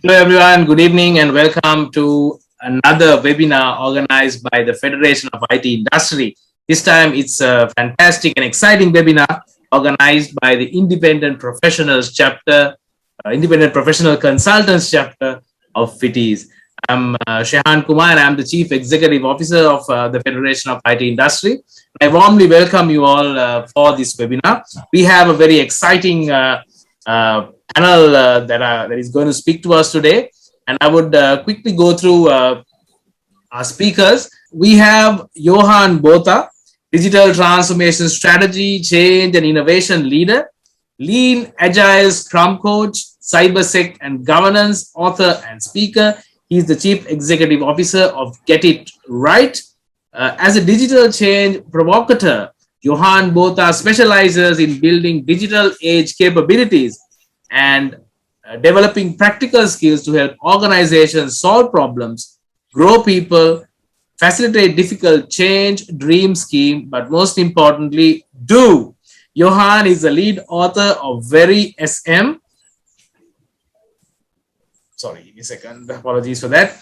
Hello everyone, good evening and welcome to another webinar organized by the Federation of IT Industry. This time it's a fantastic and exciting webinar organized by the Independent Professionals Chapter, Independent Professional Consultants Chapter of FITIS. I'm Johann and I'm the Chief Executive Officer of the Federation of IT Industry. I warmly welcome you all for this webinar. We have a very exciting panel that is going to speak to us today, and I would quickly go through our speakers. We have Johann Botha, Digital Transformation Strategy, Change and Innovation Leader, Lean Agile Scrum Coach, Cybersec and Governance Author and Speaker. He's the Chief Executive Officer of getITright. As a digital change provocateur, Johann Botha specializes in building digital age capabilities and developing practical skills to help organizations solve problems, grow people, facilitate difficult change, dream scheme, but most importantly, do. Johann is the lead author of Very SM. Sorry, give me a second. Apologies for that.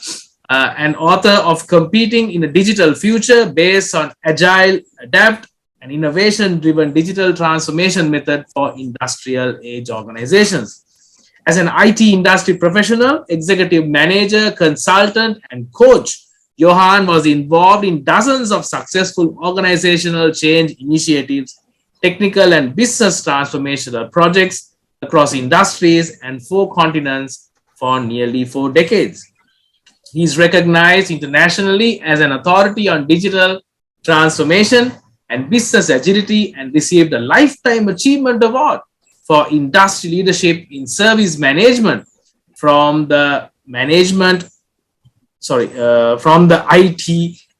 And author of Competing in a Digital Future based on Agile, Adapt, and innovation-driven digital transformation method for industrial age organizations. As an IT industry professional, executive manager, consultant, and coach, Johann was involved in dozens of successful organizational change initiatives, technical and business transformational projects across industries and 4 continents for nearly 4 decades. He is recognized internationally as an authority on digital transformation and business agility and received a Lifetime Achievement Award for industry leadership in service management from the IT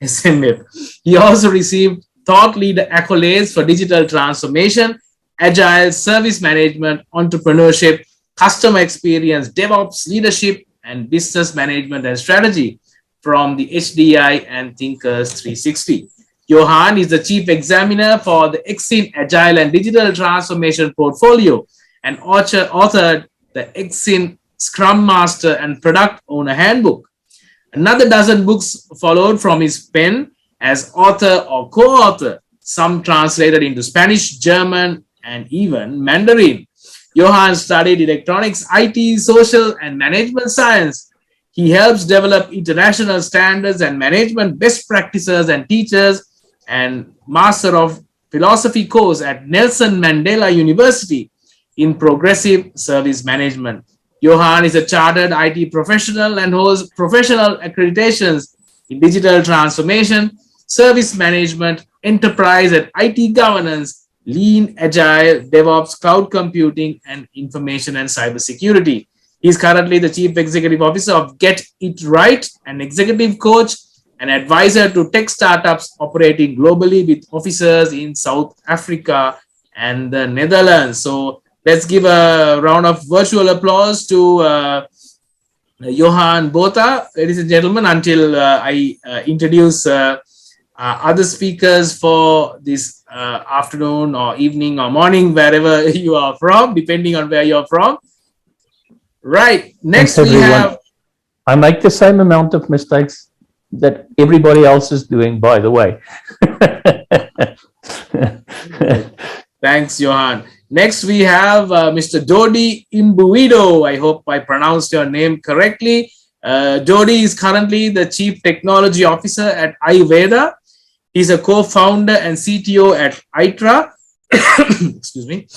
SMF. He also received thought leader accolades for digital transformation, agile service management, entrepreneurship, customer experience, DevOps leadership, and business management and strategy from the HDI and Thinkers 360. Johann is the chief examiner for the Exin Agile and Digital Transformation portfolio and authored the Exin Scrum Master and Product Owner Handbook. Another dozen books followed from his pen as author or co-author, some translated into Spanish, German, and even Mandarin. Johann studied electronics, IT, social, and management science. He helps develop international standards and management best practices and teachers and Master of Philosophy course at Nelson Mandela University in Progressive Service Management. Johann is a chartered IT professional and holds professional accreditations in digital transformation, service management, enterprise and IT governance, Lean, Agile, DevOps, cloud computing, and information and cybersecurity. He is currently the Chief Executive Officer of getITright, an executive coach and advisor to tech startups operating globally with offices in South Africa and the Netherlands. So let's give a round of virtual applause to Johann Botha, ladies and gentlemen, until I introduce other speakers for this afternoon or evening or morning, wherever you are from, depending on where you're from. Right. Next, we have... I make the same amount of mistakes that everybody else is doing, by the way. Thanks, Johann. Next, we have Mr. Dodi Imbuido. I hope I pronounced your name correctly. Dodi is currently the Chief Technology Officer at Aytra. He's a co-founder and CTO at Aytra. Excuse me.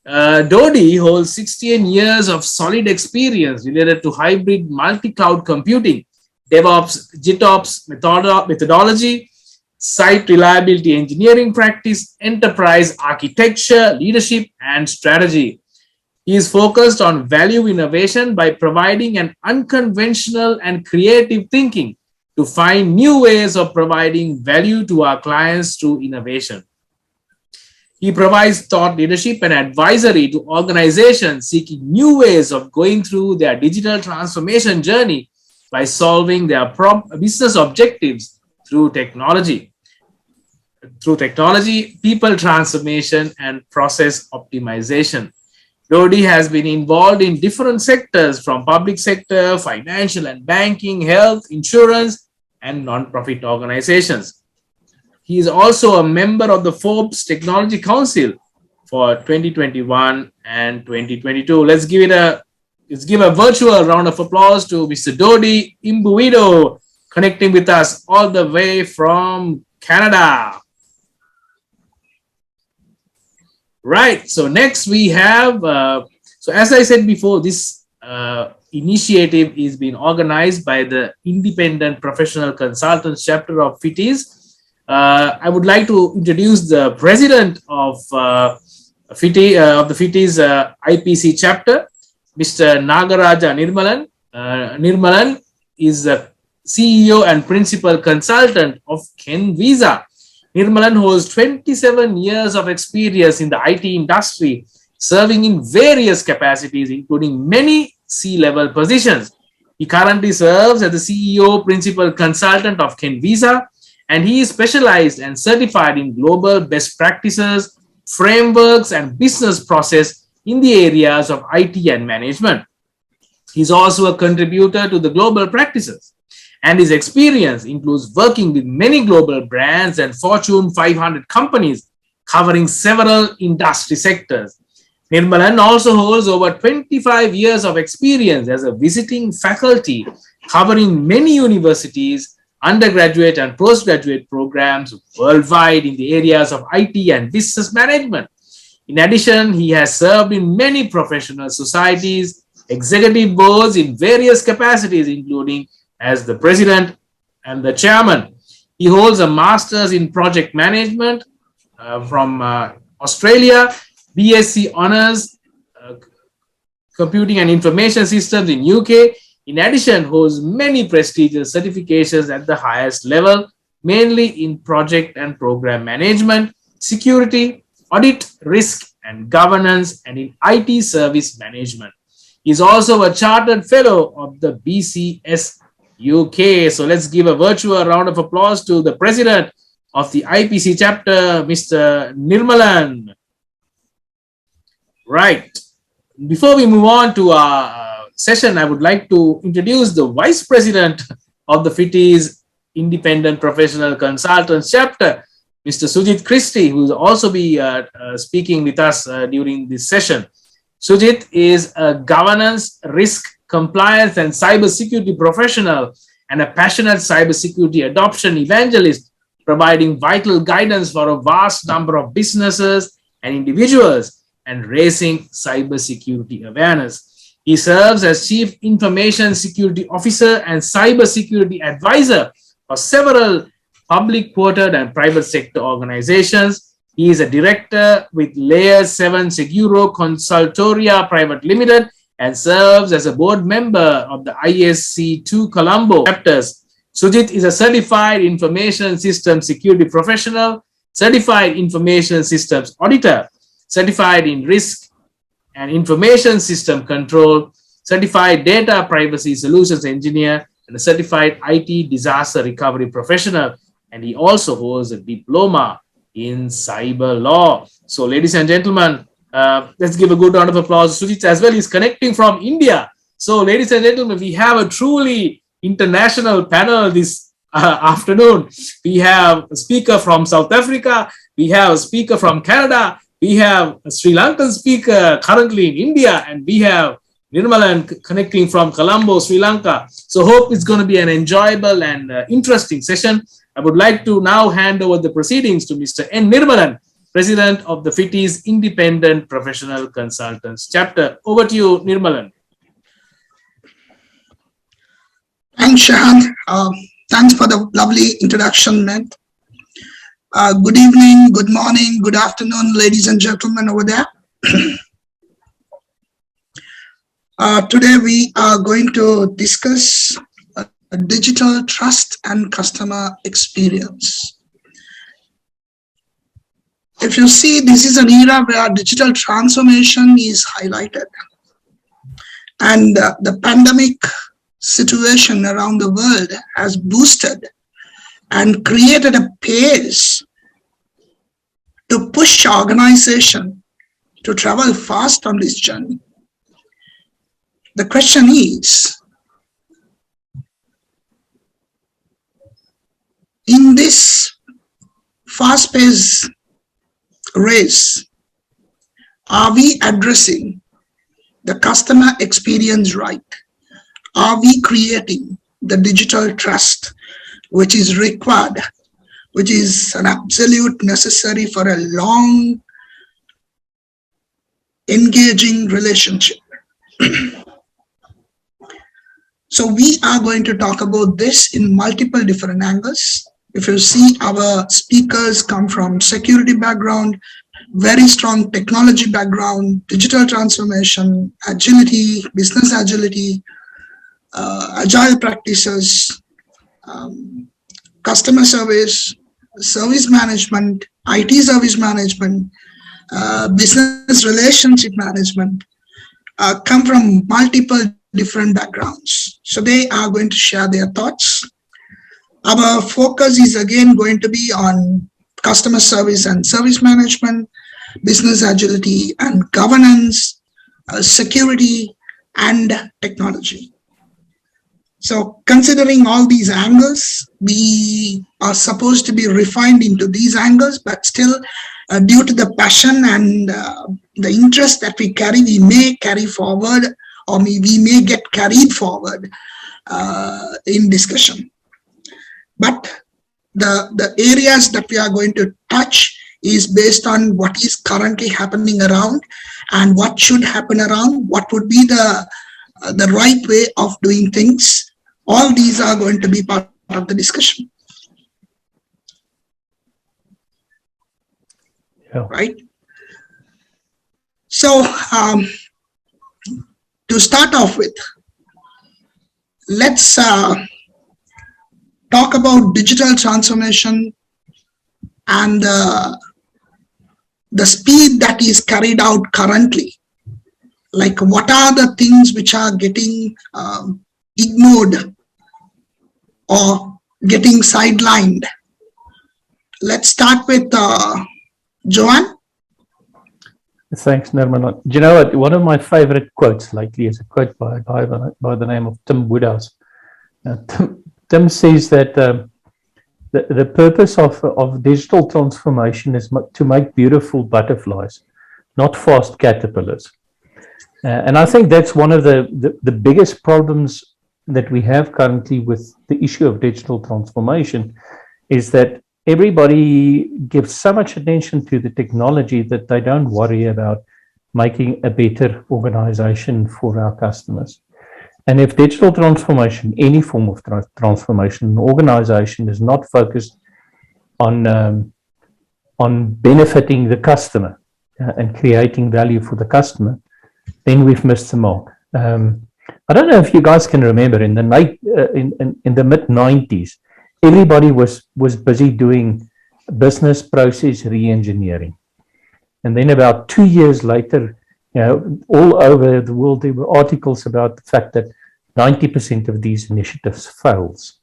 Dodi holds 16 years of solid experience related to hybrid multi-cloud computing, DevOps, GitOps methodology, site reliability engineering practice, enterprise architecture, leadership, and strategy. He is focused on value innovation by providing an unconventional and creative thinking to find new ways of providing value to our clients through innovation. He provides thought leadership and advisory to organizations seeking new ways of going through their digital transformation journey by solving their business objectives through technology. People transformation, and process optimization. Dodi has been involved in different sectors from public sector, financial and banking, health, insurance, and non-profit organizations. He is also a member of the Forbes Technology Council for 2021 and 2022. Let's give a virtual round of applause to Mr. Dodi Imbuido, connecting with us all the way from Canada. Right. So next we have, so as I said before, this initiative is being organized by the Independent Professional Consultants Chapter of FITIS. I would like to introduce the president of the FITIS IPC chapter, Mr. Nagaraja Nirmalan. Nirmalan is the CEO and principal consultant of KenVisa. Nirmalan holds 27 years of experience in the IT industry, serving in various capacities, including many C-level positions. He currently serves as the CEO principal consultant of KenVisa, and he is specialized and certified in global best practices, frameworks, and business process in the areas of IT and management. He's also a contributor to the global practices, and his experience includes working with many global brands and Fortune 500 companies covering several industry sectors. Nirmalan also holds over 25 years of experience as a visiting faculty covering many universities, undergraduate and postgraduate programs worldwide in the areas of IT and business management. In addition, he has served in many professional societies, executive boards in various capacities, including as the president and the chairman. He holds a master's in project management from Australia, BSc honors computing and information systems in UK. In addition, holds many prestigious certifications at the highest level, mainly in project and program management, security, audit, risk and governance, and in IT service management. He is also a chartered fellow of the BCS UK. So let's give a virtual round of applause to the president of the IPC chapter, Mr. Nirmalan. Right. Before we move on to our session, I would like to introduce the vice president of the FITIS Independent Professional Consultants chapter, Mr. Sujit Christy, who will also be speaking with us during this session. Sujit is a governance, risk, compliance, and cybersecurity professional and a passionate cybersecurity adoption evangelist, providing vital guidance for a vast number of businesses and individuals and raising cybersecurity awareness. He serves as Chief Information Security Officer and Cybersecurity Advisor for several public, quoted, and private sector organizations. He is a director with Layer 7 Seguro Consultoria Private Limited and serves as a board member of the ISC2 Colombo chapters. Sujit is a certified information systems security professional, certified information systems auditor, certified in risk and information system control, certified data privacy solutions engineer, and a certified IT disaster recovery professional. And he also holds a diploma in cyber law. So, ladies and gentlemen, let's give a good round of applause. Sujit as well is connecting from India. So, ladies and gentlemen, we have a truly international panel this afternoon. We have a speaker from South Africa. We have a speaker from Canada. We have a Sri Lankan speaker currently in India, and we have Nirmalan connecting from Colombo, Sri Lanka. So hope it's going to be an enjoyable and interesting session. I would like to now hand over the proceedings to Mr. N. Nirmalan, President of the FITIS Independent Professional Consultants Chapter. Over to you, Nirmalan. Thanks, Johann. Thanks for the lovely introduction, man. Good evening, good morning, good afternoon, ladies and gentlemen over there. Today we are going to discuss digital trust and customer experience. If you see, this is an era where digital transformation is highlighted, and the pandemic situation around the world has boosted and created a pace to push organization to travel fast on this journey. The question is, in this fast-paced race, are we addressing the customer experience right? Are we creating the digital trust which is required, which is an absolute necessary for a long, engaging relationship? So we are going to talk about this in multiple different angles. If you see, our speakers come from security background, very strong technology background, digital transformation, agility, business agility, agile practices, customer service, service management, IT service management, business relationship management, come from multiple different backgrounds. So they are going to share their thoughts. Our focus is again going to be on customer service and service management, business agility and governance, security and technology. So considering all these angles, we are supposed to be refined into these angles, but still due to the passion and the interest that we carry, we may carry forward, or we may get carried forward in discussion. But the areas that we are going to touch is based on what is currently happening around and what should happen around, what would be the right way of doing things. All these are going to be part of the discussion. Yeah. Right? So, to start off with, let's talk about digital transformation and the speed that is carried out currently. Like, what are the things which are getting ignored or getting sidelined? Let's start with Johann. Thanks, Nirmalan. Do you know what? One of my favorite quotes lately is a quote by a guy by the name of Tim Woodhouse. Tim says that the purpose of digital transformation is to make beautiful butterflies, not fast caterpillars. And I think that's one of the biggest problems that we have currently with the issue of digital transformation, is that everybody gives so much attention to the technology that they don't worry about making a better organization for our customers. And if digital transformation, any form of transformation, an organization is not focused on benefiting the customer and creating value for the customer, then we've missed the mark. I don't know if you guys can remember, in the mid-90s, everybody was busy doing business process re-engineering. And then about 2 years later, all over the world, there were articles about the fact that 90% of these initiatives fails.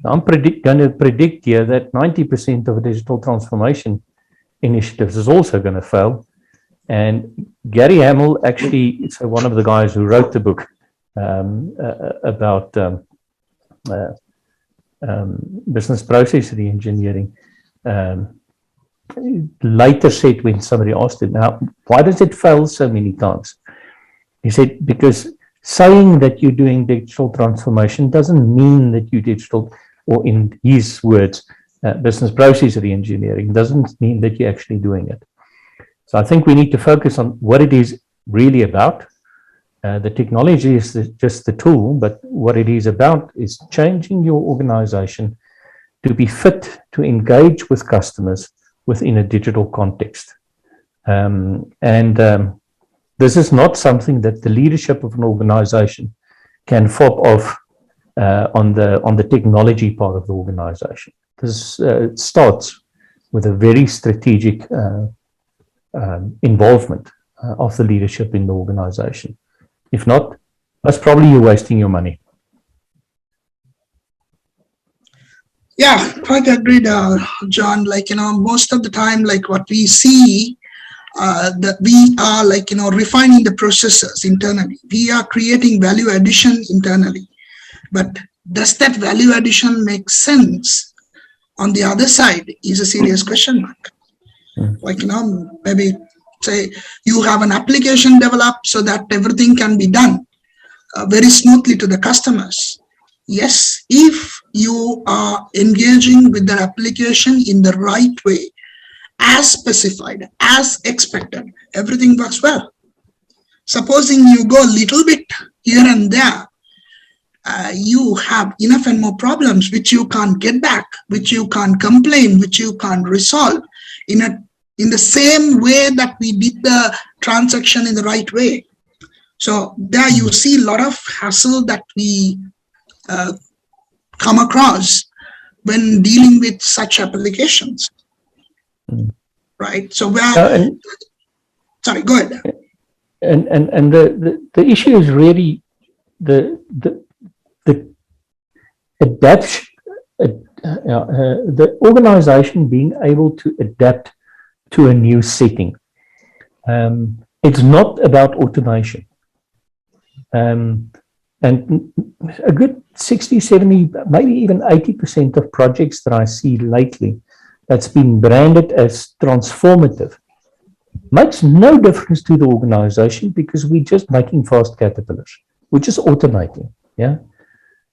I'm going to predict here that 90% of digital transformation initiatives is also going to fail. And Gary Hamel, actually, is one of the guys who wrote the book about business process re-engineering, later said, when somebody asked him, now, why does it fail so many times? He said, because saying that you're doing digital transformation doesn't mean that you digital, or in his words, business process re-engineering doesn't mean that you're actually doing it. So I think we need to focus on what it is really about. The technology is just the tool, but what it is about is changing your organization to be fit to engage with customers within a digital context. This is not something that the leadership of an organization can fob off on the technology part of the organization. This starts with a very strategic involvement of the leadership in the organization. If not, most probably you're wasting your money. Yeah, quite agreed, John. Like, most of the time, like what we see we are like, refining the processes internally. We are creating value addition internally. But does that value addition make sense on the other side is a serious question mark. Like, maybe say you have an application developed so that everything can be done very smoothly to the customers. Yes, if you are engaging with the application in the right way, as specified, as expected, everything works well. Supposing you go a little bit here and there, you have enough and more problems which you can't get back, which you can't complain, which you can't resolve in the same way that we did the transaction in the right way. So there you see a lot of hassle that we come across when dealing with such applications. Right. So sorry, go ahead. And the issue is really the adaptation, the organization being able to adapt to a new setting. It's not about automation. And a good 60, 70, maybe even 80% of projects that I see lately that's been branded as transformative makes no difference to the organization because we're just making fast caterpillars. We're just automating. Yeah.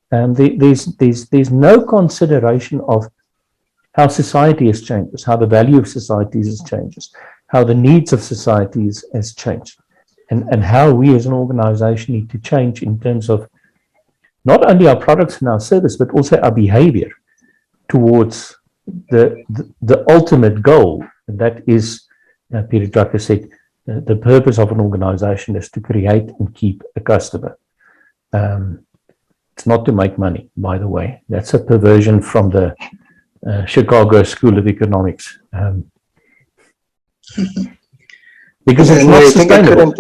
There's no consideration of how society has changed, how the value of society has changed, how the needs of society has changed, and how we as an organization need to change in terms of not only our products and our service, but also our behavior towards the ultimate goal. And that is, Peter Drucker said, the purpose of an organization is to create and keep a customer. It's not to make money, by the way. That's a perversion from the Chicago School of Economics. Because it's not sustainable.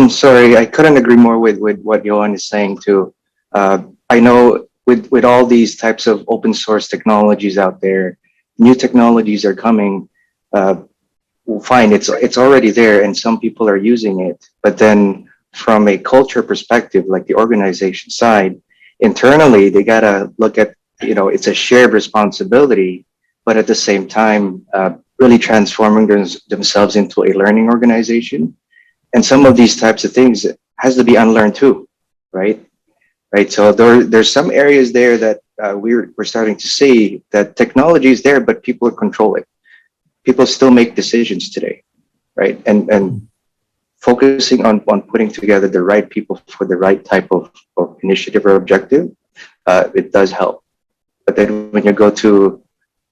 Sorry, I couldn't agree more with what Johann is saying too. I know with all these types of open source technologies out there, new technologies are coming. Fine, it's already there and some people are using it. But then from a culture perspective, like the organization side, internally, they gotta look at, it's a shared responsibility, but at the same time, really transforming themselves into a learning organization. And some of these types of things has to be unlearned too, right? Right. So there's some areas there that we're starting to see that technology is there, but people control it. People still make decisions today, right? And focusing on putting together the right people for the right type of initiative or objective, it does help. But then when you go to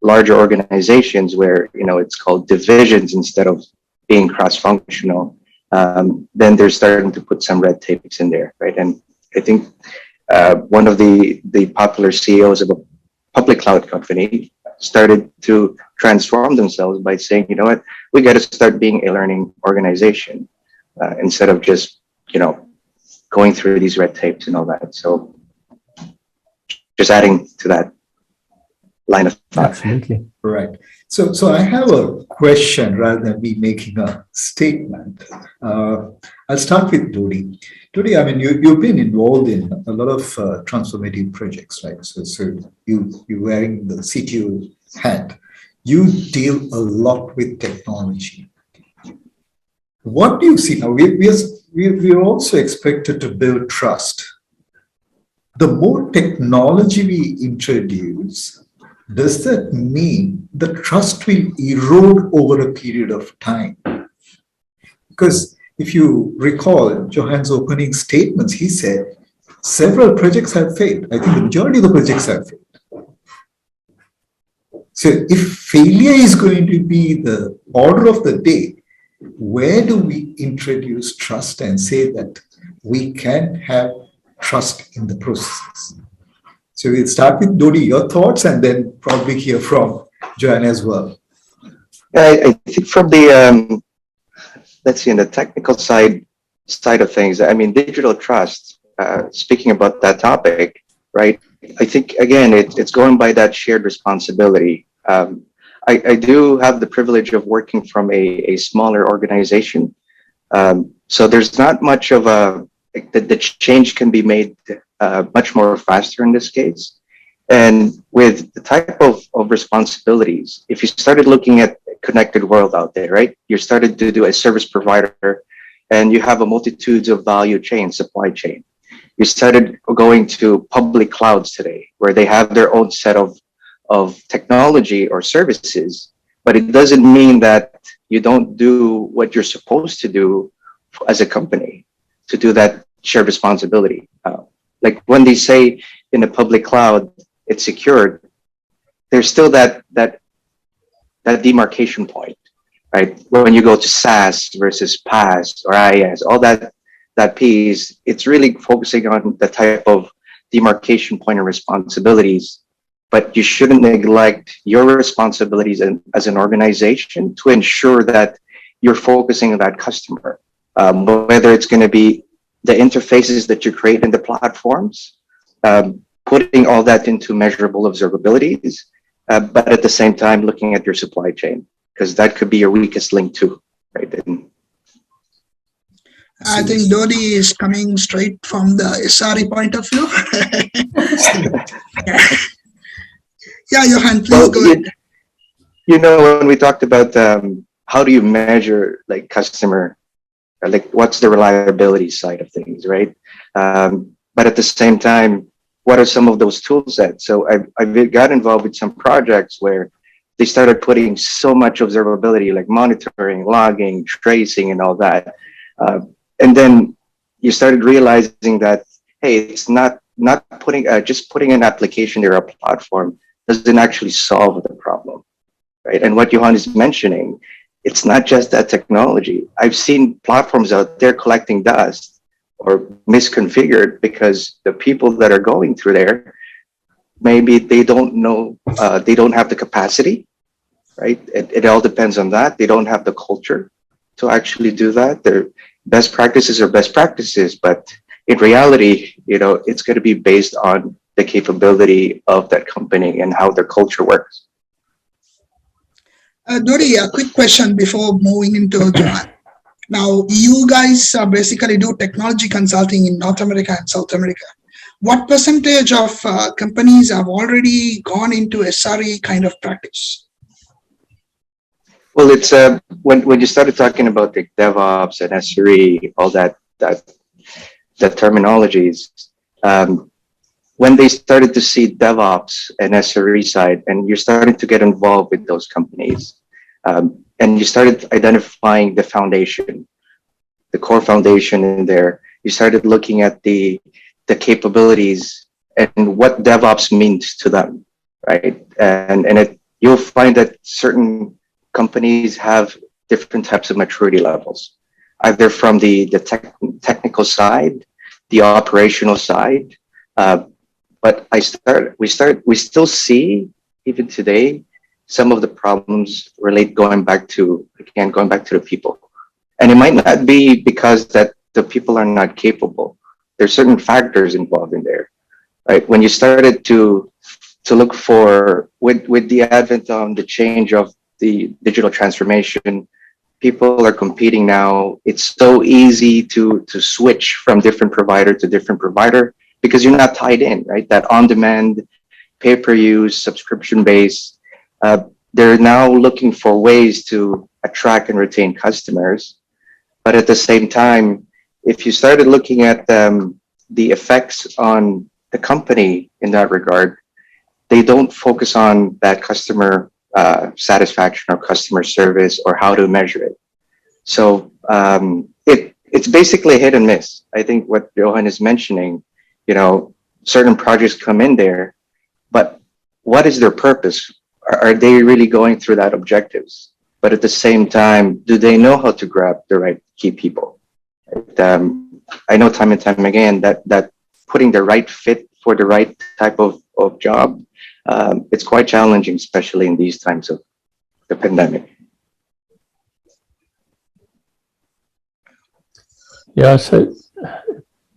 larger organizations where, it's called divisions instead of being cross-functional, then they're starting to put some red tapes in there, right? And I think one of the popular CEOs of a public cloud company started to transform themselves by saying, you know what, we got to start being a learning organization instead of just, going through these red tapes and all that. So just adding to that line of thought. Absolutely. Right. So I have a question rather than me making a statement. I'll start with Dodi. Dodi, I mean, you've been involved in a lot of transformative projects, right? So you're wearing the CTO hat. You deal a lot with technology. What do you see now? We're also expected to build trust. The more technology we introduce, does that mean the trust will erode over a period of time? Because if you recall Johann's opening statements, he said several projects have failed. I think the majority of the projects have failed. So if failure is going to be the order of the day, where do we introduce trust and say that we can have trust in the processes? So we'll start with Dodi, your thoughts, and then probably hear from Johann as well. I think from the, let's see, in the technical side of things, I mean, digital trust, speaking about that topic, right? I think, again, it's going by that shared responsibility. I do have the privilege of working from a smaller organization. So there's not much of the change can be made much more faster in this case. And with the type of responsibilities, if you started looking at connected world out there, right? You started to do a service provider and you have a multitudes of value chain, supply chain. You started going to public clouds today where they have their own set of technology or services, but it doesn't mean that you don't do what you're supposed to do as a company to do that shared responsibility. Like when they say in the public cloud, it's secured, there's still that demarcation point, right? When you go to SaaS versus PaaS or IaaS, all that piece, it's really focusing on the type of demarcation point and responsibilities, but you shouldn't neglect your responsibilities as an organization to ensure that you're focusing on that customer, whether it's going to be the interfaces that you create in the platforms, putting all that into measurable observabilities, but at the same time looking at your supply chain, because that could be your weakest link too, right? I think Dodi is coming straight from the SRE point of view. Yeah, Johann, please go ahead. You know, when we talked about how do you measure like customer, like what's the reliability side of things, right? But at the same time, what are some of those tool sets? So I've got involved with some projects where they started putting so much observability, like monitoring, logging, tracing, and all that. And then you started realizing that, hey, it's not putting, just putting an application or a platform doesn't actually solve the problem, right? And what Johann is mentioning, it's not just that technology. I've seen platforms out there collecting dust or misconfigured because the people that are going through there, maybe they don't know, they don't have the capacity, right? It all depends on that. They don't have the culture to actually do that. Their best practices are best practices, but in reality, you know, it's going to be based on the capability of that company and how their culture works. Dodi, a quick question before moving into Johann. Now, you guys basically do technology consulting in North America and South America. What percentage of companies have already gone into SRE kind of practice? Well, it's when you started talking about the DevOps and SRE, all that terminologies, when they started to see DevOps and SRE side, and you're starting to get involved with those companies, and you started identifying the foundation, the core foundation in there, you started looking at the capabilities and what DevOps means to them, right? And you'll find that certain companies have different types of maturity levels, either from the technical side, the operational side. But we still see even today some of the problems relate going back to the people, and it might not be because that the people are not capable. There's certain factors involved in there, right? When you started to look for with the advent on the change of the digital transformation, people are competing now. It's so easy to switch from different provider to different provider because you're not tied in, right? That on-demand, pay-per-use, subscription-based, they're now looking for ways to attract and retain customers. But at the same time, if you started looking at the effects on the company in that regard, they don't focus on that customer satisfaction or customer service or how to measure it. So it's basically hit and miss. I think what Johann is mentioning, you know, certain projects come in there, but what is their purpose? Are they really going through that objectives? But at the same time, do they know how to grab the right key people? I know time and time again that putting the right fit for the right type of job, it's quite challenging, especially in these times of the pandemic. Yeah, so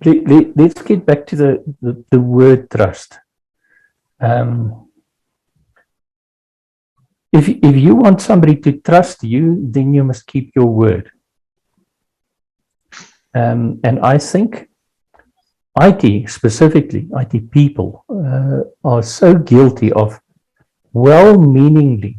let's get back to the word trust. if you want somebody to trust you, then you must keep your word. And I think IT, specifically IT people, are so guilty of well-meaningly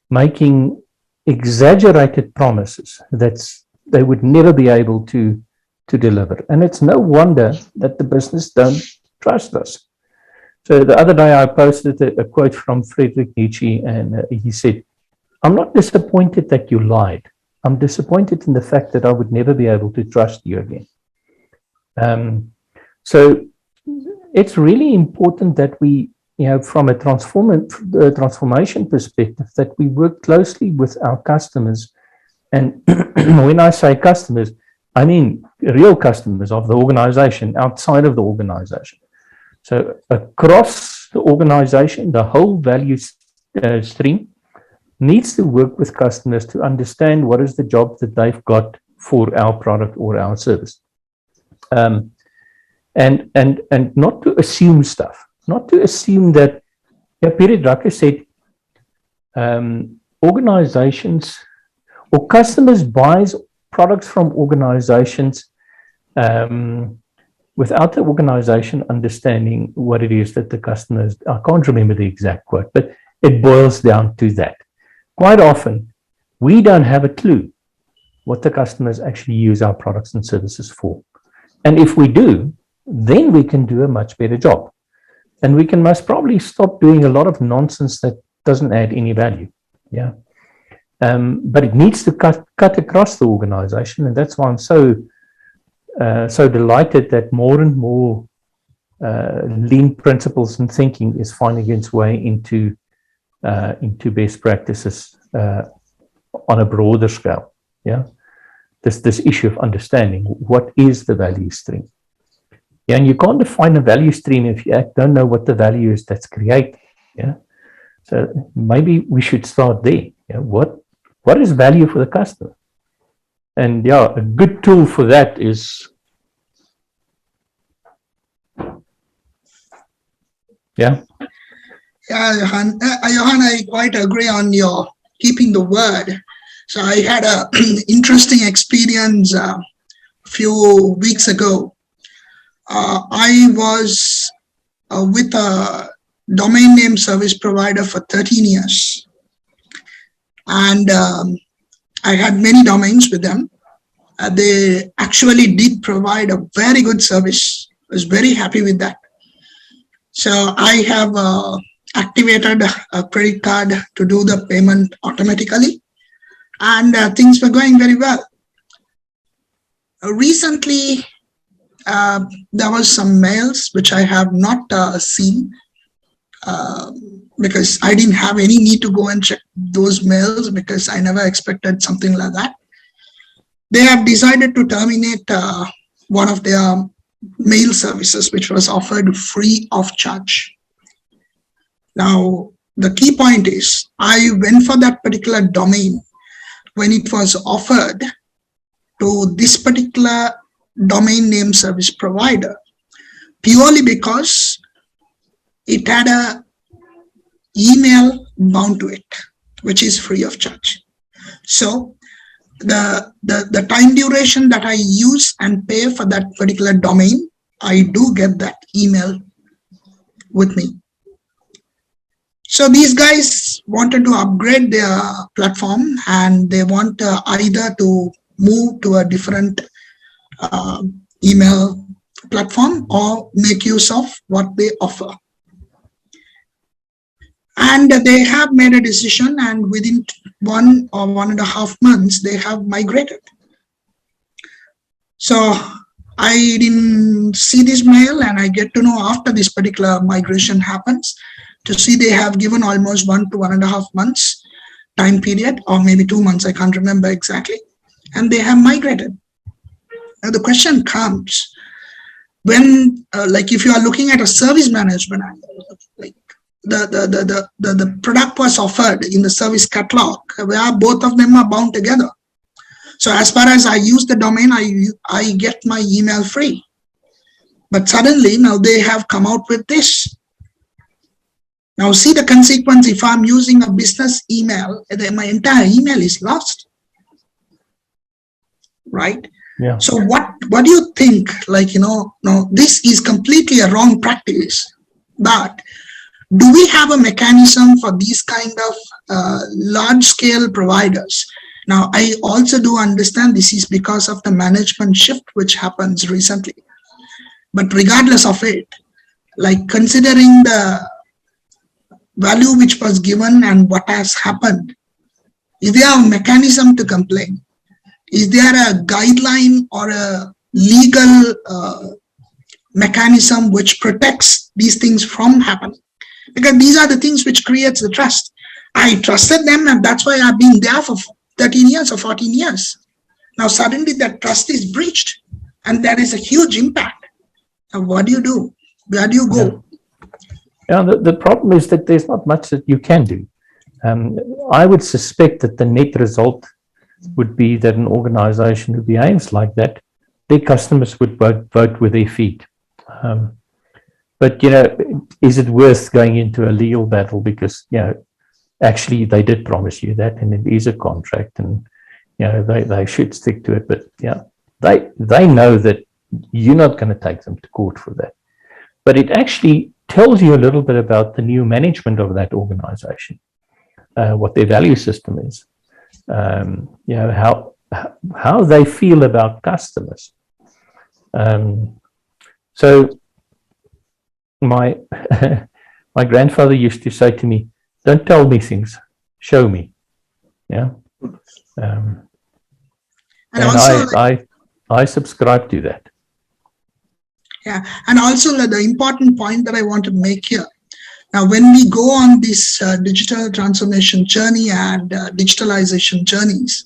making exaggerated promises that they would never be able to deliver. And it's no wonder that the business don't trust us. So the other day I posted a quote from Friedrich Nietzsche, and he said, "I'm not disappointed that you lied. I'm disappointed in the fact that I would never be able to trust you again." So it's really important that we, from a transformation perspective, that we work closely with our customers. And when I say customers, I mean real customers of the organization, outside of the organization. So across the organization, the whole value stream needs to work with customers to understand what is the job that they've got for our product or our service. And not to assume stuff, not to assume that, Peter Drucker said, organizations or customers buys products from organizations without the organization understanding what it is that the customers, I can't remember the exact quote, but it boils down to that. Quite often, we don't have a clue what the customers actually use our products and services for. And if we do, then we can do a much better job. And we can most probably stop doing a lot of nonsense that doesn't add any value. Yeah. But it needs to cut across the organization. And that's why I'm so delighted that more and more lean principles and thinking is finding its way into best practices on a broader scale. Yeah. This issue of understanding what is the value stream. Yeah, and you can't define a value stream if you don't know what the value is that's created. Yeah, so maybe we should start there. Yeah, what is value for the customer? And yeah, a good tool for that is Yeah, Johann, I quite agree on your keeping the word. So I had an interesting experience a few weeks ago. I was with a domain name service provider for 13 years. And I had many domains with them. They actually did provide a very good service. I was very happy with that. So I have activated a credit card to do the payment automatically. And things were going very well. Recently, there was some mails which I have not seen because I didn't have any need to go and check those mails because I never expected something like that. They have decided to terminate one of their mail services which was offered free of charge. Now, the key point is I went for that particular domain when it was offered to this particular domain name service provider purely because it had a email bound to it, which is free of charge. So the time duration that I use and pay for that particular domain, I do get that email with me. So these guys wanted to upgrade their platform and they want either to move to a different email platform or make use of what they offer. And they have made a decision, and within 1 or 1.5 months, they have migrated. So I didn't see this mail, and I get to know after this particular migration happens to see they have given almost 1 to 1.5 months time period, or maybe 2 months, I can't remember exactly, and they have migrated. Now the question comes, when, like if you are looking at a service management angle, like the product was offered in the service catalog where both of them are bound together. So as far as I use the domain, I get my email free. But suddenly now they have come out with this. Now see the consequence. If I'm using a business email, then my entire email is lost, right? Yeah. So what do you think? Like, no, this is completely a wrong practice. But do we have a mechanism for these kind of large-scale providers? Now, I also do understand this is because of the management shift which happens recently. But regardless of it, like considering the value which was given and what has happened, is there a mechanism to complain? Is there a guideline or a legal mechanism which protects these things from happening? Because these are the things which creates the trust. I trusted them, and that's why I've been there for 13 years or 14 years. Now suddenly that trust is breached, and there is a huge impact. Now what do you do? Where do you go? Yeah, the problem is that there's not much that you can do. I would suspect that the net result would be that an organization who behaves like that, their customers would vote with their feet. But, is it worth going into a legal battle? Because, actually they did promise you that, and it is a contract, and, they should stick to it. But, they know that you're not going to take them to court for that. But it actually tells you a little bit about the new management of that organization, what their value system is, how they feel about customers. So my my grandfather used to say to me, "Don't tell me things, show me." Yeah, and I subscribe to that. Yeah, and also the important point that I want to make here. Now, when we go on this digital transformation journey and digitalization journeys,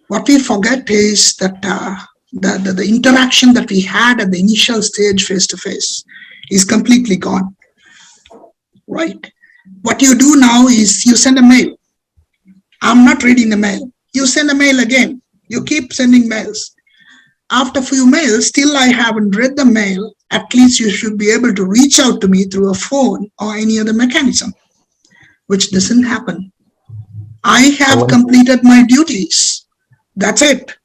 what we forget is that the interaction that we had at the initial stage face-to-face is completely gone, right? What you do now is you send a mail. I'm not reading the mail. You send a mail again. You keep sending mails. After a few mails, still I haven't read the mail. At least you should be able to reach out to me through a phone or any other mechanism, which doesn't happen. I have completed my duties. That's it.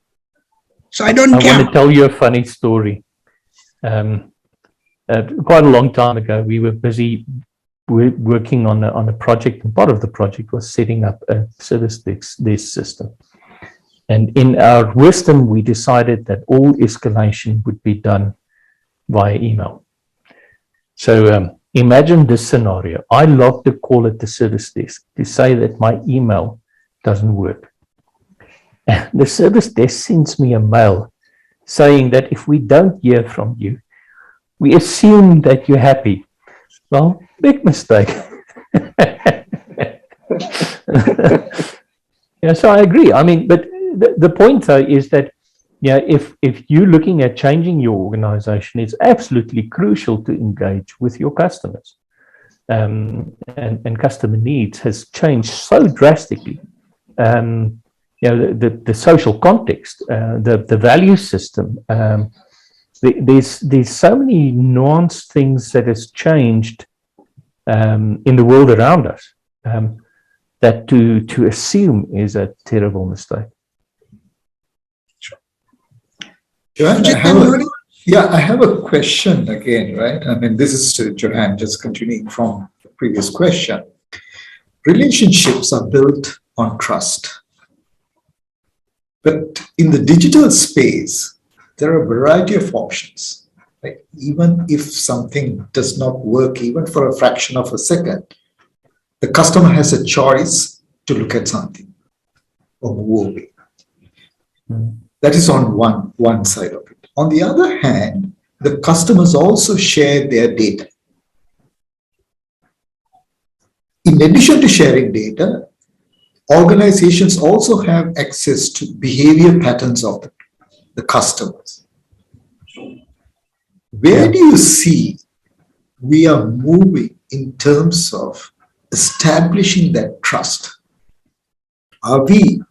So I don't care. I want to tell you a funny story. Quite a long time ago, we were busy working on a project, and part of the project was setting up a service desk system. And in our wisdom, we decided that all escalation would be done via email. So imagine this scenario. I logged a call at the service desk to say that my email doesn't work. And the service desk sends me a mail saying that if we don't hear from you, we assume that you're happy. Well, big mistake. Yeah, so I agree. I mean, but the point though is that, if you're looking at changing your organization, it's absolutely crucial to engage with your customers. And customer needs has changed so drastically. The social context, the value system, there's so many nuanced things that has changed in the world around us, that to assume is a terrible mistake. Johann, I have a question again, right? I mean, this is to Johann, just continuing from the previous question. Relationships are built on trust. But in the digital space, there are a variety of options. Like even if something does not work, even for a fraction of a second, the customer has a choice to look at something or move away. That is on one side of it. On the other hand, the customers also share their data. In addition to sharing data, organizations also have access to behavior patterns of the customers. Where do you see we are moving in terms of establishing that trust? Are we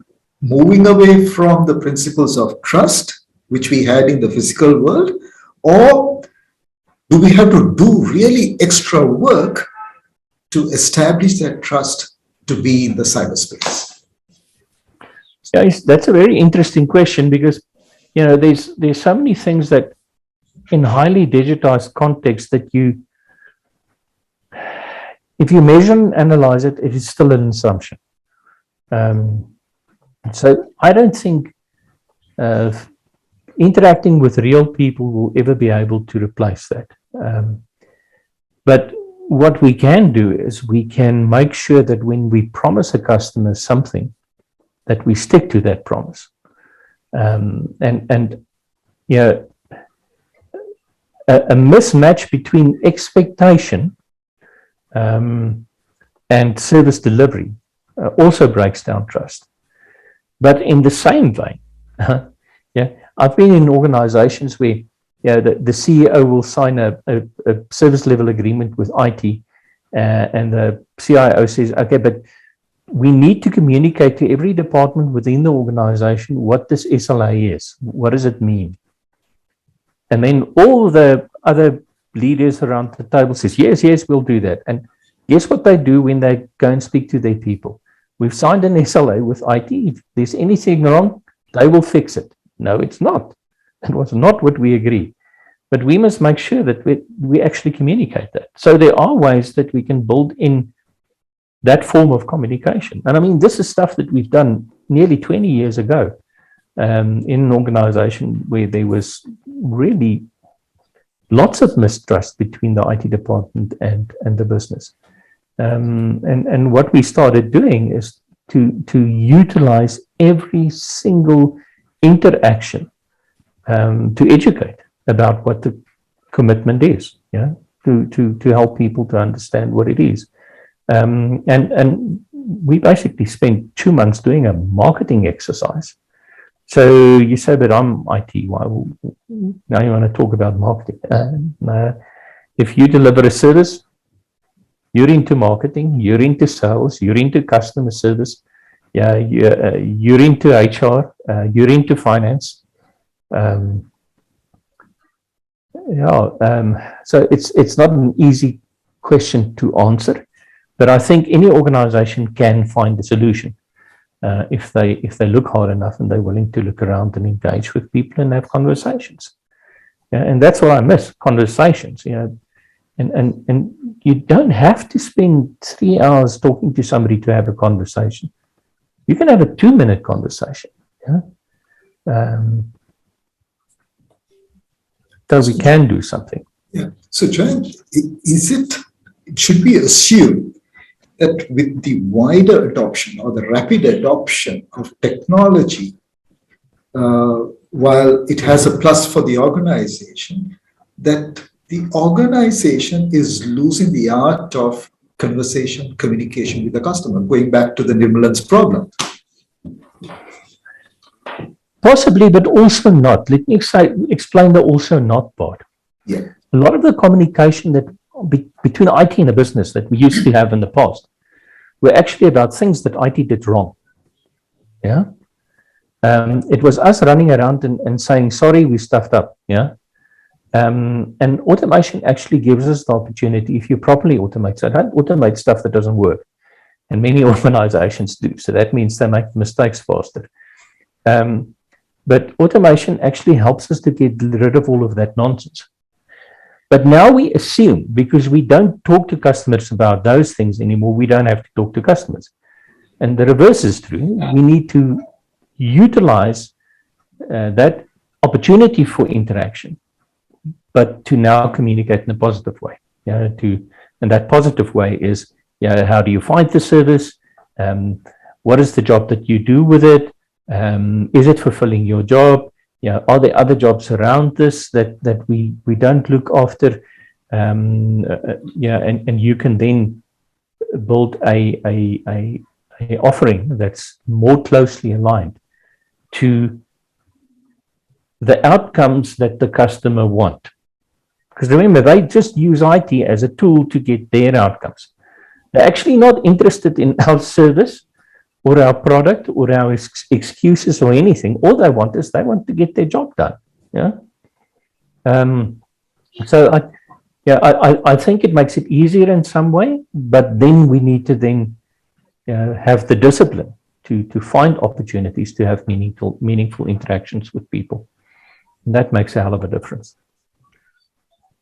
moving away from the principles of trust, which we had in the physical world, or do we have to do really extra work to establish that trust to be in the cyberspace? Yeah, that's a very interesting question, because there's so many things that in highly digitized context that if you measure and analyze it, it is still an assumption. So I don't think interacting with real people will ever be able to replace that. But what we can do is we can make sure that when we promise a customer something, that we stick to that promise. A mismatch between expectation and service delivery also breaks down trust. But in the same vein, I've been in organizations where the CEO will sign a service level agreement with IT, and the CIO says, okay, but we need to communicate to every department within the organization what this SLA is. What does it mean? And then all the other leaders around the table says, yes, we'll do that. And guess what they do when they go and speak to their people? We've signed an SLA with IT. If there's anything wrong, they will fix it. No, it's not. It was not what we agreed. But we must make sure that we actually communicate that. So there are ways that we can build in that form of communication. And I mean, this is stuff that we've done nearly 20 years ago in an organization where there was really lots of mistrust between the IT department and the business. And what we started doing is to utilize every single interaction to educate about what the commitment is, to help people to understand what it is. And we basically spent 2 months doing a marketing exercise. So you say, but I'm IT. Now you want to talk about marketing? If you deliver a service, you're into marketing, you're into sales, you're into customer service, you're into HR, you're into finance. So it's not an easy question to answer, but I think any organization can find a solution if they look hard enough and they're willing to look around and engage with people and have conversations. And that's what I miss, conversations. And you don't have to spend 3 hours talking to somebody to have a conversation. You can have a 2-minute conversation. So we can do something. Yeah. So, Johann, should we assume that with the wider adoption or the rapid adoption of technology, while it has a plus for the organization, that the organization is losing the art of conversation, communication with the customer, going back to the Nirmalan's problem? Possibly, but also not. Let me explain the also not part. Yeah. A lot of the communication that between IT and a business that we used to have in the past were actually about things that IT did wrong. It was us running around and saying, sorry, we stuffed up. And automation actually gives us the opportunity, if you properly automate. So don't automate stuff that doesn't work. And many organizations do. So that means they make mistakes faster. But automation actually helps us to get rid of all of that nonsense. But now we assume, because we don't talk to customers about those things anymore, we don't have to talk to customers. And the reverse is true. We need to utilize that opportunity for interaction, but to now communicate in a positive way. And that positive way is, how do you find the service? What is the job that you do with it? Is it fulfilling your job? Are there other jobs around this that we don't look after? And you can then build a offering that's more closely aligned to the outcomes that the customer want. Because remember, they just use IT as a tool to get their outcomes. They're actually not interested in our service or our product or our excuses or anything. All they want is they want to get their job done. So Yeah, I think it makes it easier in some way, but then we need to then have the discipline to find opportunities to have meaningful interactions with people. And that makes a hell of a difference.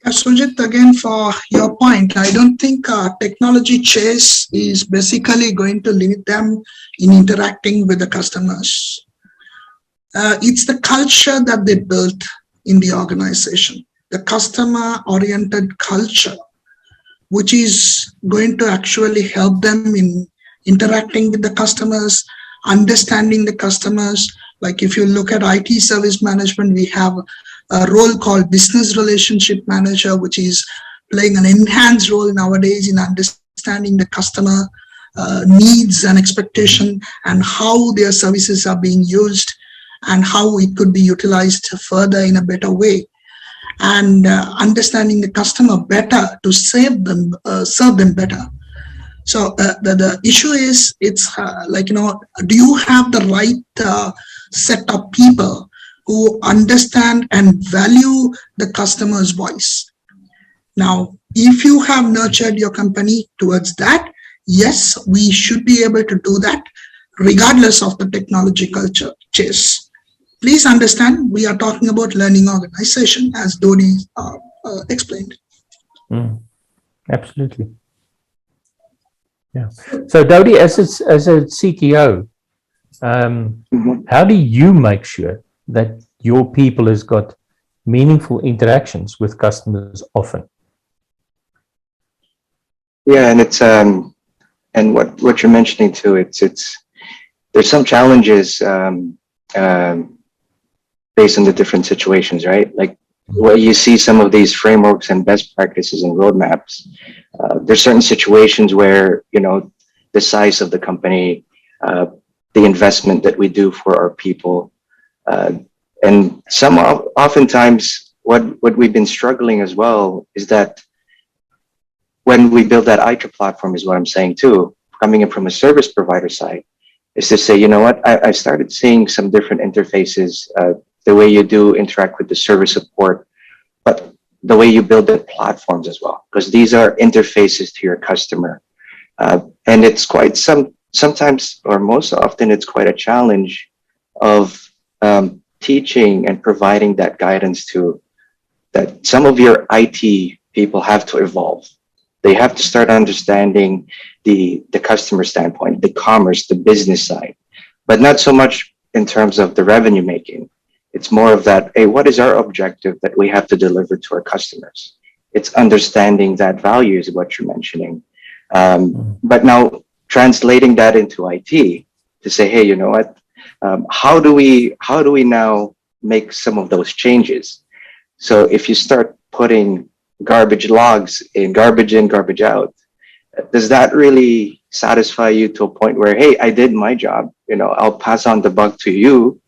Sujit, again, for your point, I don't think technology chase is basically going to limit them in interacting with the customers. It's the culture that they built in the organization, the customer-oriented culture, which is going to actually help them in interacting with the customers, understanding the customers. Like if you look at IT service management, we have a role called business relationship manager, which is playing an enhanced role nowadays in understanding the customer needs and expectation and how their services are being used and how it could be utilized further in a better way, and understanding the customer better to serve them better. So the issue is, it's do you have the right set of people who understand and value the customer's voice? Now, if you have nurtured your company towards that, yes, we should be able to do that regardless of the technological chase. Please understand, we are talking about learning organization, as Dodi explained. Absolutely. Yeah. So Dodi, as a CTO, how do you make sure that your people has got meaningful interactions with customers often? Yeah, and it's and what you're mentioning too, it's there's some challenges based on the different situations, right? Like where you see some of these frameworks and best practices and roadmaps, there's certain situations where, you know, the size of the company, the investment that we do for our people, and oftentimes what we've been struggling as well is that when we build that Aytra platform, is what I'm saying too, coming in from a service provider side, is to say, you know what, I started seeing some different interfaces, the way you do interact with the service support, but the way you build the platforms as well, because these are interfaces to your customer. And it's quite sometimes, or most often, it's quite a challenge of teaching and providing that guidance to that some of your IT people have to evolve. They have to start understanding the customer standpoint, the commerce, the business side, but not so much in terms of the revenue making. It's more of that, hey, what is our objective that we have to deliver to our customers? It's understanding that value is what you're mentioning. But now translating that into IT to say, hey, you know what? How do we now make some of those changes? So if you start putting garbage logs in, garbage out, does that really satisfy you to a point where, hey, I did my job, you know, I'll pass on the buck to you.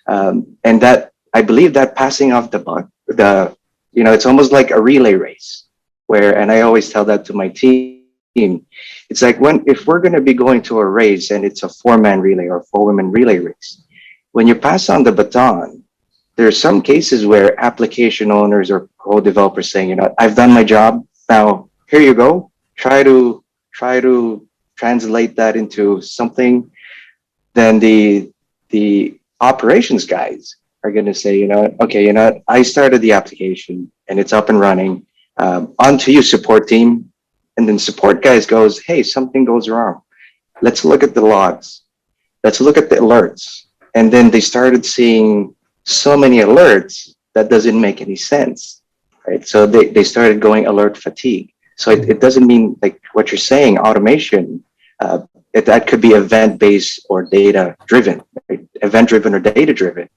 And that, I believe that passing off the buck, it's almost like a relay race where, and I always tell that to my team, it's like if we're going to be going to a race and it's a 4-man relay or 4-woman relay race, when you pass on the baton, there are some cases where application owners or code developers saying, you know, I've done my job. Now here you go. Try to translate that into something. Then the operations guys are going to say, you know, okay, you know, I started the application and it's up and running. On to you, support team. And then support guys goes, hey, something goes wrong. Let's look at the logs. Let's look at the alerts. And then they started seeing so many alerts that doesn't make any sense, right? So they started going alert fatigue. So it doesn't mean like what you're saying, automation, that could be event-based or data-driven, right? Event-driven or data-driven.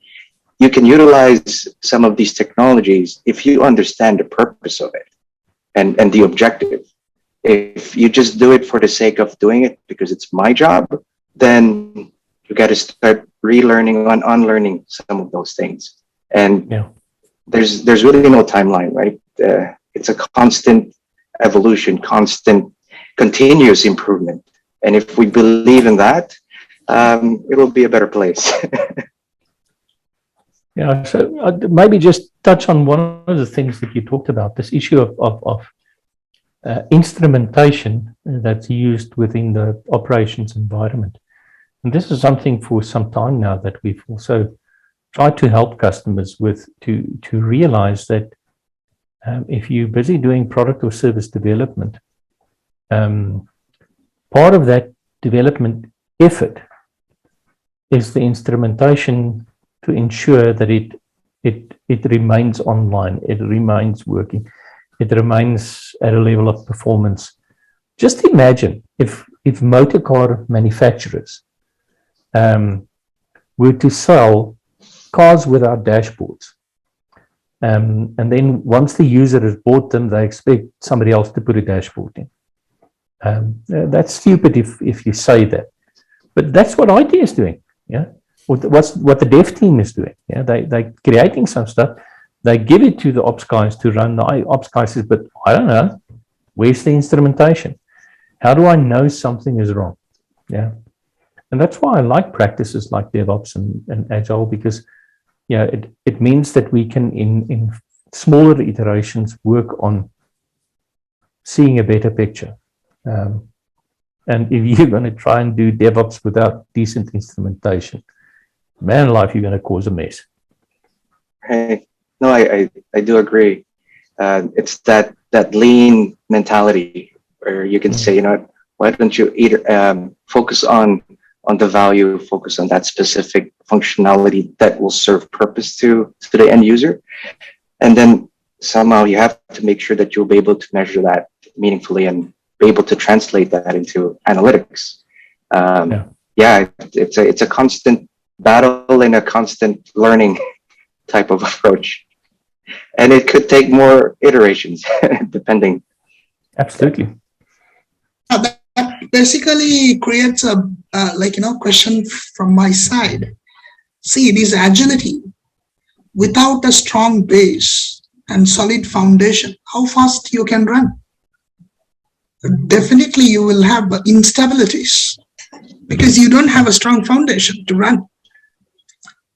You can utilize some of these technologies if you understand the purpose of it and the objective. If you just do it for the sake of doing it because it's my job, then you got to start relearning and unlearning some of those things. And there's really no timeline, right? It's a constant evolution, constant, continuous improvement. And if we believe in that, it'll be a better place. Yeah, so maybe just touch on one of the things that you talked about, this issue of instrumentation that's used within the operations environment. And this is something for some time now that we've also tried to help customers with, to realize that if you're busy doing product or service development, part of that development effort is the instrumentation to ensure that it remains online, it remains working, it remains at a level of performance. Just imagine if motor car manufacturers were to sell cars without dashboards, and then once the user has bought them, they expect somebody else to put a dashboard in. That's stupid if you say that, but that's what IT is doing. Yeah, what the dev team is doing. Yeah, they're creating some stuff. They give it to the ops guys to run. The ops guy says, but I don't know, where's the instrumentation? How do I know something is wrong? Yeah, and that's why I like practices like DevOps and Agile, because yeah, it means that we can in smaller iterations work on seeing a better picture. And if you're going to try and do DevOps without decent instrumentation, man alive, you're going to cause a mess. Hey, no, I do agree. It's that lean mentality where you can say, you know, why don't you focus on the value, focus on that specific functionality that will serve purpose to the end user, and then somehow you have to make sure that you'll be able to measure that meaningfully and be able to translate that into analytics. Yeah, it's a constant battle and a constant learning type of approach, and it could take more iterations depending. Absolutely. That basically creates a question from my side. See, it is agility without a strong base and solid foundation. How fast you can run? Definitely you will have instabilities because you don't have a strong foundation to run,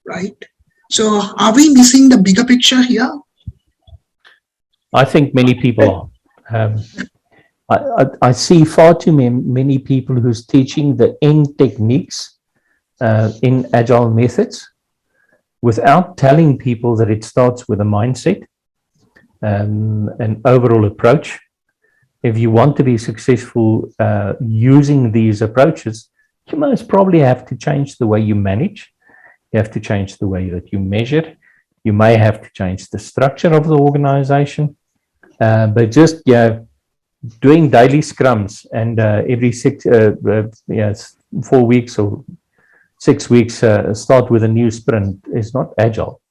right? So are we missing the bigger picture here? I think many people are. I see far too many people who's teaching the end techniques in agile methods without telling people that it starts with a mindset, an overall approach. If you want to be successful using these approaches, you most probably have to change the way you manage. You have to change the way that you measure. You may have to change the structure of the organization. But just doing daily scrums and every 4 weeks or 6 weeks start with a new sprint is not agile.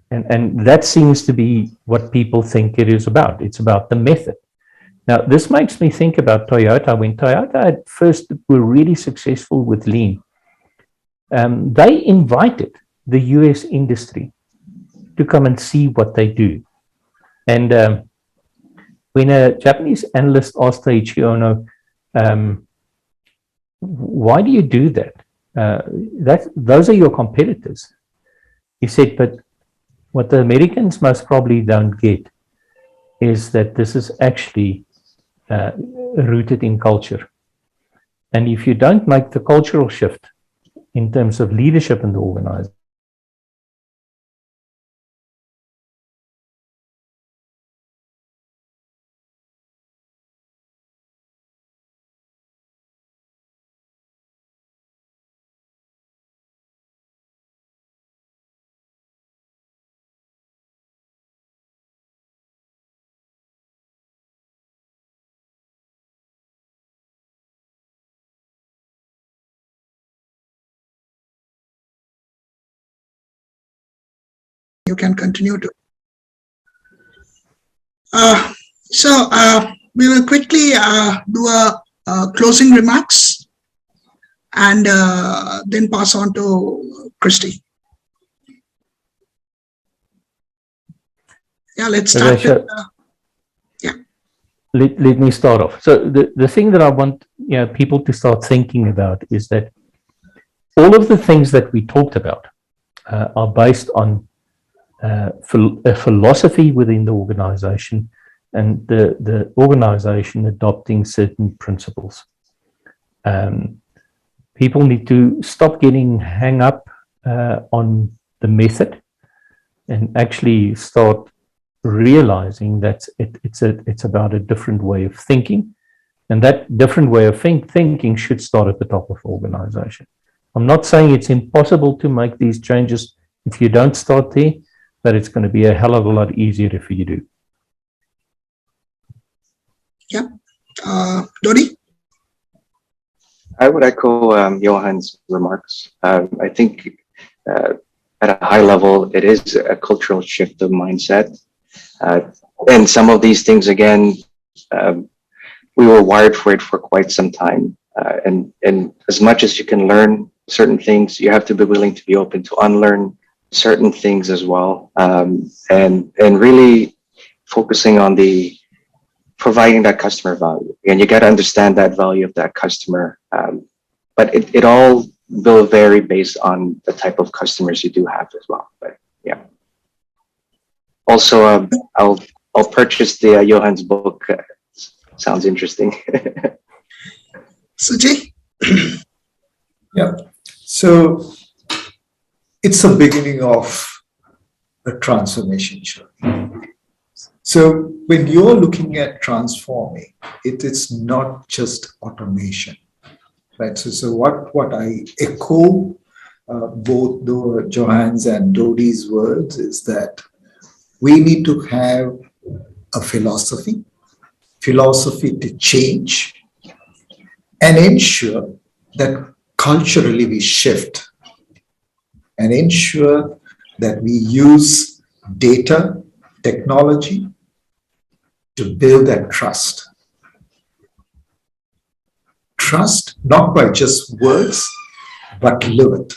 And that seems to be what people think it is about. It's about the method. Now, this makes me think about Toyota. When Toyota at first were really successful with Lean, they invited the US industry to come and see what they do. And when a Japanese analyst asked Taiichi Ohno, why do you do that? Those are your competitors. He said, but what the Americans most probably don't get is that this is actually rooted in culture. And if you don't make the cultural shift in terms of leadership in the organization, you can continue to. We will quickly do a closing remarks and then pass on to Christy. Yeah, let's start with, Let me start off. So the thing that I want people to start thinking about is that all of the things that we talked about are based on a philosophy within the organization and the organization adopting certain principles. People need to stop getting hung up on the method and actually start realizing that it's about a different way of thinking, and that different way of thinking should start at the top of the organization. I'm not saying it's impossible to make these changes if you don't start there, but it's going to be a hell of a lot easier if you do. Yeah. Dodi? I would echo Johann's remarks. I think at a high level, it is a cultural shift of mindset. And some of these things, again, we were wired for it for quite some time. And as much as you can learn certain things, you have to be willing to be open to unlearn certain things as well. And really focusing on providing that customer value. And you got to understand that value of that customer. But it all will vary based on the type of customers you do have as well. But yeah. Also, I'll purchase the Johann's book. Sounds interesting. Sujit? Yeah. So it's the beginning of a transformation journey. So when you're looking at transforming, it is not just automation, right? So what I echo both Johann's and Dodi's words is that we need to have a philosophy to change and ensure that culturally we shift and ensure that we use data, technology to build that trust. Trust not by just words, but live it.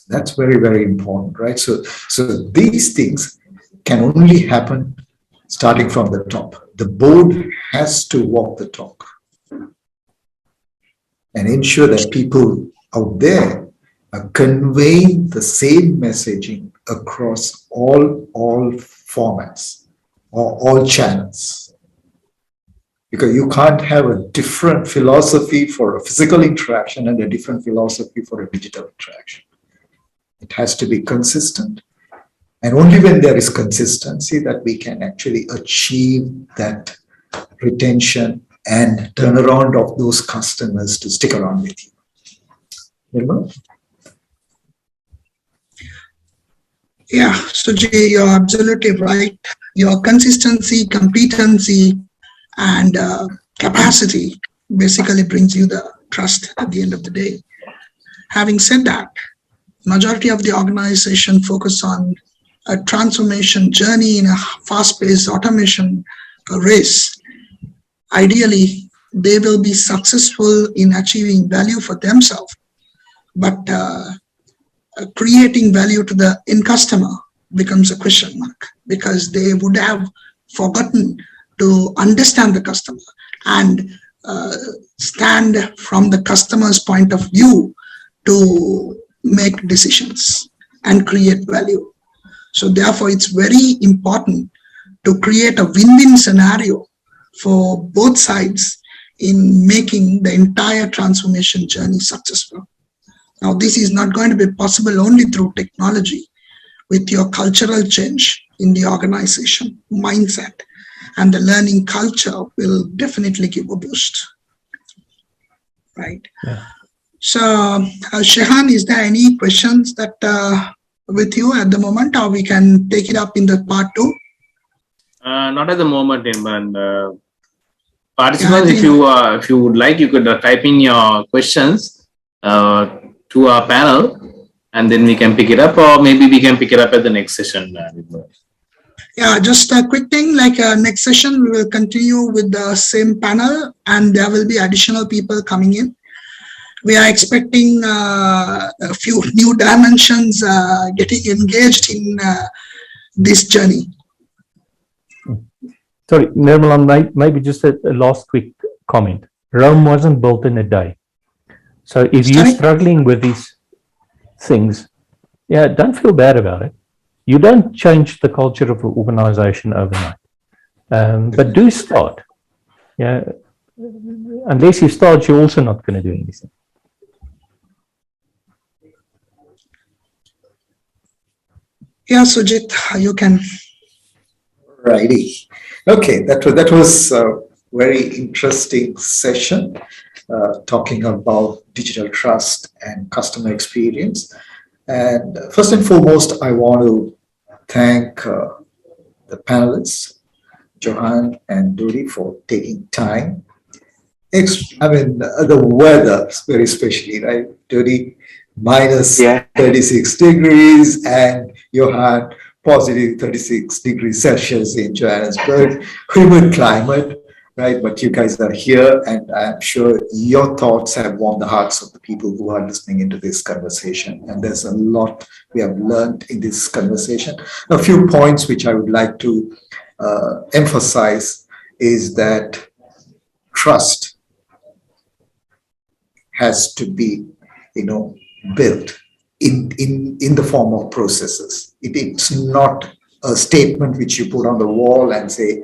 That's very, very important, right? So these things can only happen starting from the top. The board has to walk the talk and ensure that people out there are conveying the same messaging across all formats or all channels. Because you can't have a different philosophy for a physical interaction and a different philosophy for a digital interaction. It has to be consistent. And only when there is consistency that we can actually achieve that retention and turnaround of those customers to stick around with you. Nirmalan? Yeah, Sujit, you're absolutely right. Your consistency, competency, and capacity basically brings you the trust at the end of the day. Having said that, majority of the organization focus on a transformation journey in a fast-paced automation race. Ideally, they will be successful in achieving value for themselves, but creating value to the end customer becomes a question mark, because they would have forgotten to understand the customer and stand from the customer's point of view to make decisions and create value. So therefore, it's very important to create a win-win scenario for both sides in making the entire transformation journey successful. Now, this is not going to be possible only through technology. With your cultural change in the organization, mindset, and the learning culture will definitely give a boost. Right? Yeah. So, Johann, is there any questions that with you at the moment, or we can take it up in the part 2? Not at the moment, Nirmalan. Participants, if you would like, you could type in your questions to our panel, and then we can pick it up, or maybe we can pick it up at the next session. Yeah, just a quick thing, like next session, we will continue with the same panel, and there will be additional people coming in. We are expecting a few new dimensions getting engaged in this journey. Sorry, Nirmalan, maybe just a last quick comment. Rome wasn't built in a day. So if you're struggling with this, things, yeah, don't feel bad about it. You don't change the culture of an organization overnight. But do start. Yeah. Unless you start, you're also not going to do anything. Yeah, Sujit, you can. Righty. Okay, that was a very interesting session talking about digital trust and customer experience. And first and foremost, I want to thank the panelists, Johann and Dodi, for taking time. The weather, very especially, right? Dodi, minus 36 degrees, and Johann, positive 36 degrees Celsius in Johannesburg, humid climate, right? But you guys are here, and I'm sure your thoughts have won the hearts of the people who are listening into this conversation. And there's a lot we have learned in this conversation. A few points which I would like to emphasize is that trust has to be, built in the form of processes. It's not a statement which you put on the wall and say,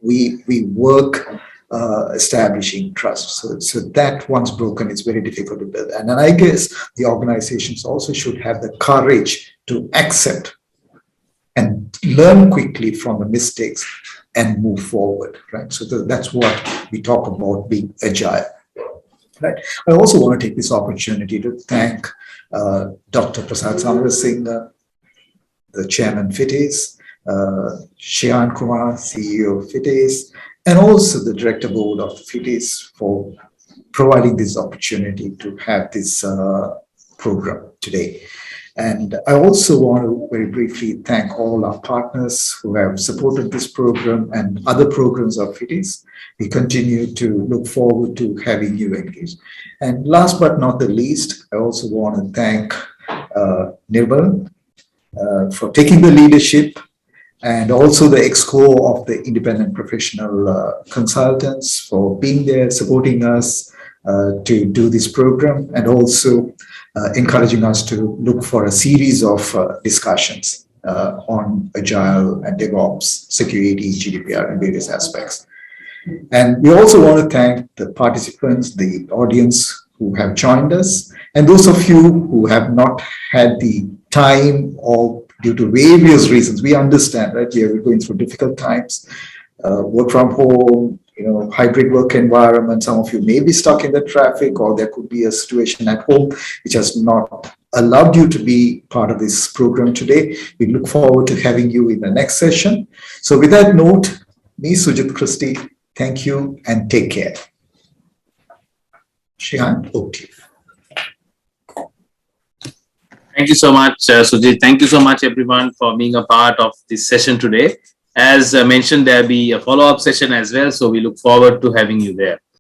we work establishing trust. So that once broken, it's very difficult to build. And then I guess the organizations also should have the courage to accept and learn quickly from the mistakes and move forward, right? So that's what we talk about being agile. Right. I also want to take this opportunity to thank Dr. Prasad Samarasinghe, the chairman FITIS, Shian Kumar, CEO of FITIS, and also the director board of FITIS for providing this opportunity to have this program today. And I also want to very briefly thank all our partners who have supported this program and other programs of FITIS. We continue to look forward to having you engaged. And last but not the least, I also want to thank Nirmalan for taking the leadership, and also the EXCO of the independent professional consultants for being there, supporting us to do this program, and also encouraging us to look for a series of discussions on Agile and DevOps, security, GDPR, and various aspects. And we also want to thank the participants, the audience who have joined us, and those of you who have not had the time or due to various reasons. We understand, right? We're going through difficult times, work from home, hybrid work environment. Some of you may be stuck in the traffic, or there could be a situation at home which has not allowed you to be part of this program today. We look forward to having you in the next session. So with that note, me, Sujit, Christy, thank you and take care. Shihan, over to you. Thank you so much, Sujit. Thank you so much, everyone, for being a part of this session today. As mentioned, there'll be a follow-up session as well, so we look forward to having you there.